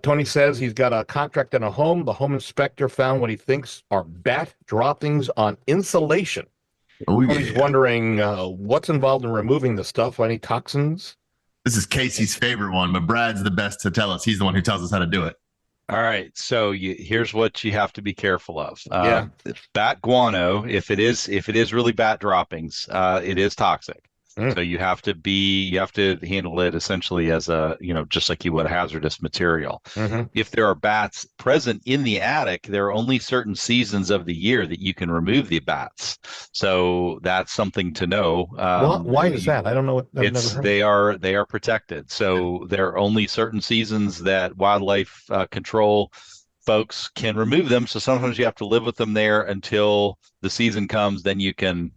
Tony says he's got a contract in a home. The home inspector found what he thinks are bat droppings on insulation. Oh Tony's yeah. wondering what's involved in removing the stuff. Any toxins? This is Casey's favorite one, but Brad's the best to tell us. He's the one who tells us how to do it. All right, so here's what you have to be careful of. Yeah. Bat guano, if it is really bat droppings, it is toxic. So you have to handle it essentially as just like you would a hazardous material. If there are bats present in the attic, there are only certain seasons of the year that you can remove the bats. So that's something to know. Why is that? I don't know. I've never heard. They are protected. So there are only certain seasons that wildlife control folks can remove them. So sometimes you have to live with them there until the season comes. Then you can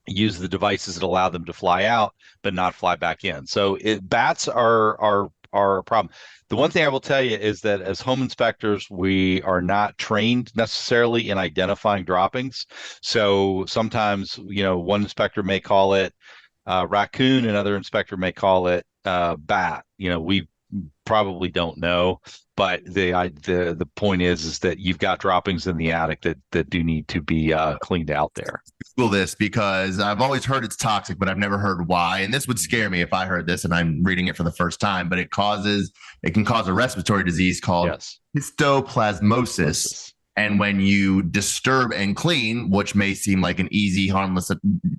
use the devices that allow them to fly out, but not fly back in. So bats are a problem. The one thing I will tell you is that as home inspectors, we are not trained necessarily in identifying droppings. So sometimes, one inspector may call it raccoon, another inspector may call it bat. We probably don't know, but the point is that you've got droppings in the attic that do need to be cleaned out there. Google this because I've always heard it's toxic, but I've never heard why. And this would scare me if I heard this and I'm reading it for the first time, but it can cause a respiratory disease called histoplasmosis. And when you disturb and clean, which may seem like an easy, harmless,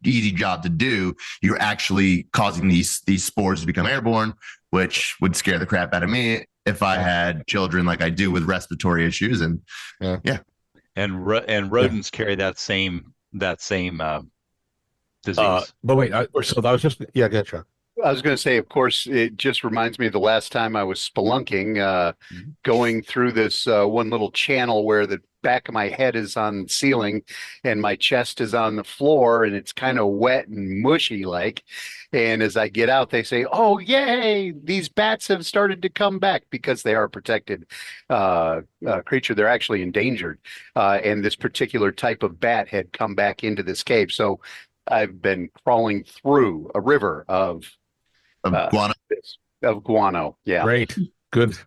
easy job to do, you're actually causing these spores to become airborne, which would scare the crap out of me if I had children like I do with respiratory issues. And and rodents carry that same disease. But wait, so that was just go ahead, Chuck. I was going to say, of course, it just reminds me of the last time I was spelunking, going through this one little channel where the back of my head is on the ceiling and my chest is on the floor, and it's kind of wet and mushy like. And as I get out, they say, "Oh, yay! These bats have started to come back," because they are a protected creature. They're actually endangered, and this particular type of bat had come back into this cave. So I've been crawling through a river of guano. Guano. Yeah. Great. Good.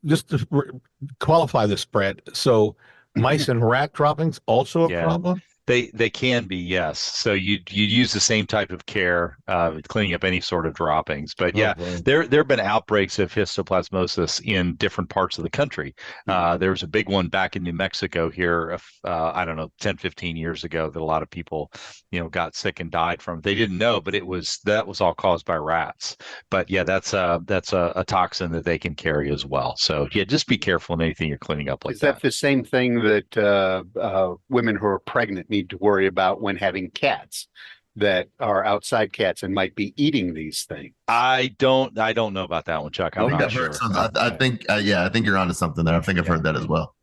Just to qualify this, Brad. So mice and rat droppings also a problem? They can be, yes. So you use the same type of care cleaning up any sort of droppings. But there have been outbreaks of histoplasmosis in different parts of the country. There was a big one back in New Mexico here, I don't know, 10, 15 years ago that a lot of people, got sick and died from. They didn't know, but that was all caused by rats. But that's a toxin that they can carry as well. So just be careful in anything you're cleaning up like that. Is that the same thing that women who are pregnant need to worry about when having cats that are outside cats and might be eating these things? I don't know about that one, Chuck. I'm not sure. I think you're onto something there. I think I've heard that as well.